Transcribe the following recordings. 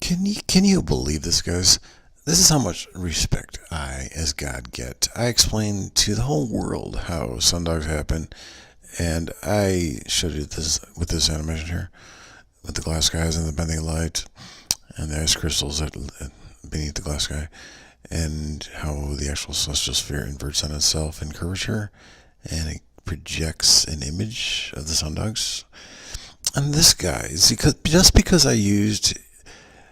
Can you believe this, guys? This is how much respect I, as God, get. I explained to the whole world how sundogs happen, and I showed you this with this animation here, with the glass skies and the bending light, and the ice crystals beneath the glass sky, and how the actual celestial sphere inverts on itself in curvature, and it projects an image of the sundogs. And this guy, just because I used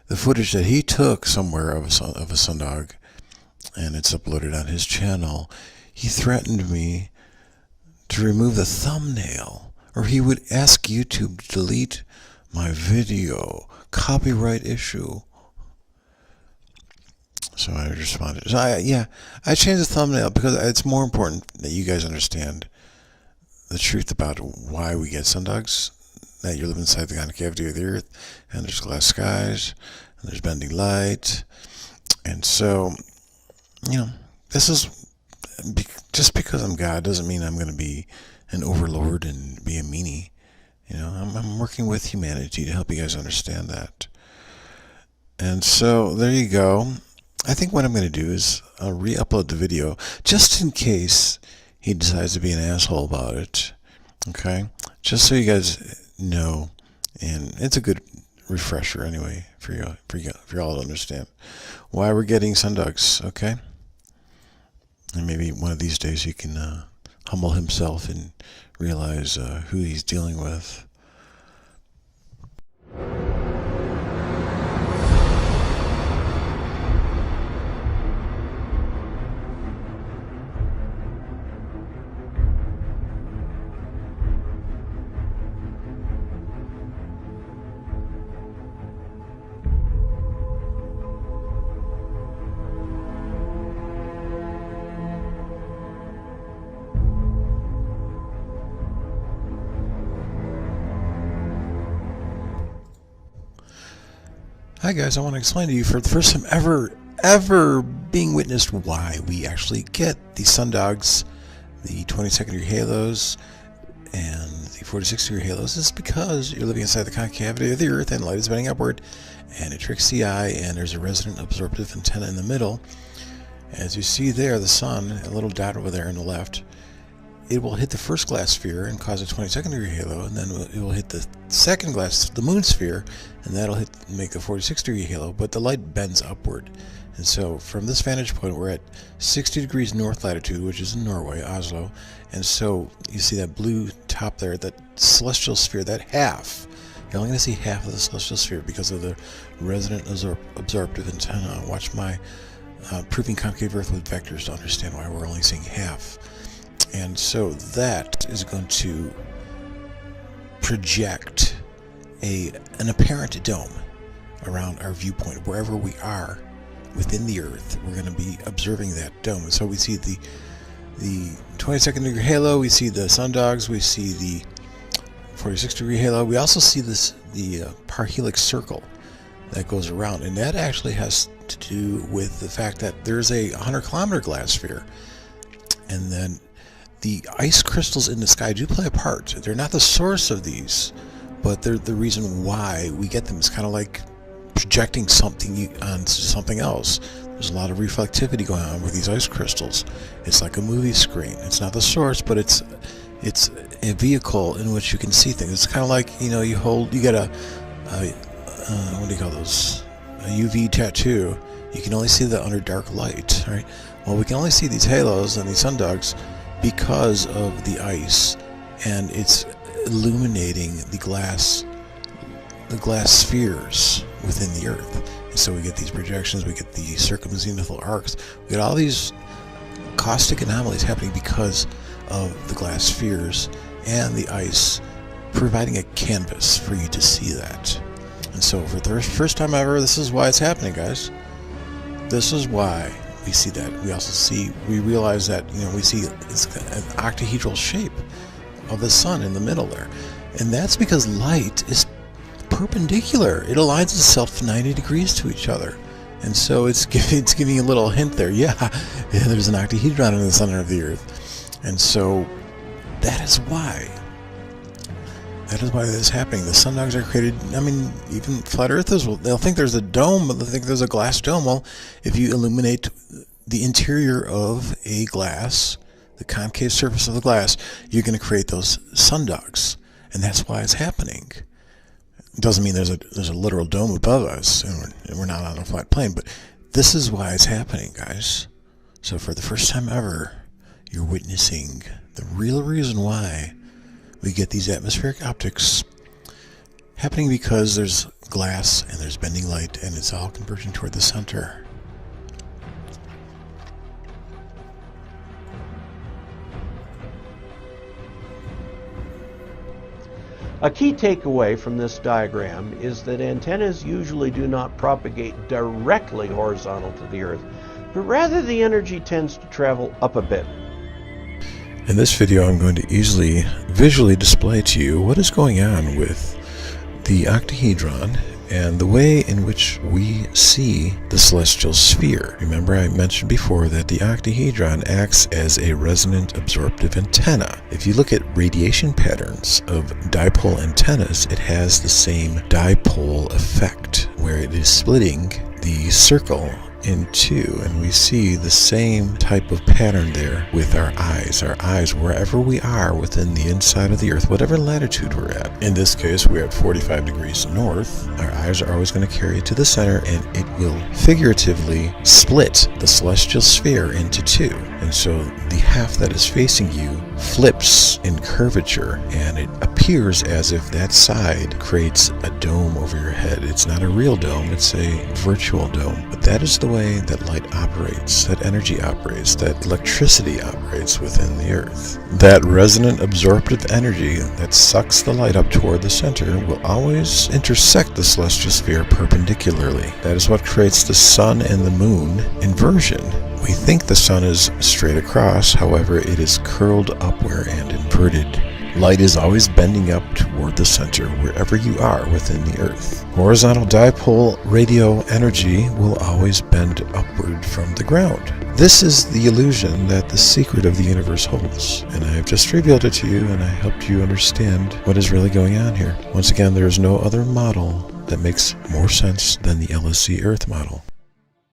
the footage that he took somewhere of a sundog, and it's uploaded on his channel, he threatened me to remove the thumbnail, or he would ask YouTube to delete my video, copyright issue. So I responded. So I changed the thumbnail because it's more important that you guys understand the truth about why we get sundogs. That you live inside the concavity of the earth, and there's glass skies, and there's bending light. And so, this is, just because I'm God doesn't mean I'm going to be an overlord and be a meanie. I'm working with humanity to help you guys understand that. And so, there you go. I think what I'm going to do is I'll re-upload the video, just in case he decides to be an asshole about it. Okay? Just so you guys know, and it's a good refresher anyway for you all to understand why we're getting sundogs. Okay, and maybe one of these days he can humble himself and realize who he's dealing with. Hi guys, I want to explain to you for the first time ever being witnessed why we actually get these sundogs, the 22nd degree halos, and the 46 degree halos. Is because you're living inside the concavity of the earth and light is bending upward, and it tricks the eye, and there's a resonant absorptive antenna in the middle. As you see there, the sun, a little dot over there on the left, it will hit the first glass sphere and cause a 22nd degree halo, and then it will hit the second glass, the moon sphere, and that'll make a 46 degree halo, but the light bends upward. And so from this vantage point, we're at 60 degrees north latitude, which is in Norway, Oslo, and so you see that blue top there, that celestial sphere, that half. You're only going to see half of the celestial sphere because of the resonant absorptive antenna. Watch my proving concave Earth with vectors to understand why we're only seeing half. And so that is going to project an apparent dome around our viewpoint. Wherever we are within the Earth, we're going to be observing that dome. And so we see the 22nd degree halo, we see the sundogs, we see the 46 degree halo. We also see the parhelix circle that goes around, and that actually has to do with the fact that there's a 100-kilometer glass sphere, and then the ice crystals in the sky do play a part. They're not the source of these, but they're the reason why we get them. It's kind of like projecting something onto something else. There's a lot of reflectivity going on with these ice crystals. It's like a movie screen. It's not the source, but it's a vehicle in which you can see things. It's kind of like, you get a what do you call those? A UV tattoo. You can only see that under dark light, right? Well, we can only see these halos and these sundogs because of the ice, and it's illuminating the glass spheres within the Earth. And so we get these projections, we get the circumzenithal arcs, we get all these caustic anomalies happening because of the glass spheres and the ice providing a canvas for you to see that. And so for the first time ever, this is why it's happening, guys. This is why we see that. We realize that, we see it's an octahedral shape of the sun in the middle there. And that's because light is perpendicular. It aligns itself 90 degrees to each other. And so it's giving a little hint there. Yeah, there's an octahedron in the center of the Earth. And so that is why. That is why this is happening. The sundogs are created, I mean, even flat earthers, they'll think there's a dome, but they'll think there's a glass dome. Well, if you illuminate the interior of a glass, the concave surface of the glass, you're going to create those sundogs. And that's why it's happening. It doesn't mean there's a literal dome above us, and we're not on a flat plane, but this is why it's happening, guys. So for the first time ever, you're witnessing the real reason why we get these atmospheric optics happening, because there's glass and there's bending light, and it's all converging toward the center. A key takeaway from this diagram is that antennas usually do not propagate directly horizontal to the Earth, but rather the energy tends to travel up a bit. In this video, I'm going to easily visually display to you what is going on with the octahedron and the way in which we see the celestial sphere. Remember, I mentioned before that the octahedron acts as a resonant absorptive antenna. If you look at radiation patterns of dipole antennas, it has the same dipole effect, where it is splitting the circle in two, and we see the same type of pattern there with our eyes. Our eyes, wherever we are within the inside of the Earth, whatever latitude we're at. In this case, we're at 45 degrees north. Our eyes are always going to carry it to the center, and it will figuratively split the celestial sphere into two. And so the half that is facing you flips in curvature, and it appears as if that side creates a dome over your head. It's not a real dome, it's a virtual dome. But that is the way that light operates, that energy operates, that electricity operates within the Earth. That resonant absorptive energy that sucks the light up toward the center will always intersect the celestial sphere perpendicularly. That is what creates the sun and the moon inversion. We think the sun is straight across, however, it is curled upward and inverted. Light is always bending up toward the center wherever you are within the Earth. Horizontal dipole radio energy will always bend upward from the ground. This is the illusion that the secret of the universe holds, and I have just revealed it to you, and I helped you understand what is really going on here. Once again, there is no other model that makes more sense than the LSC Earth model.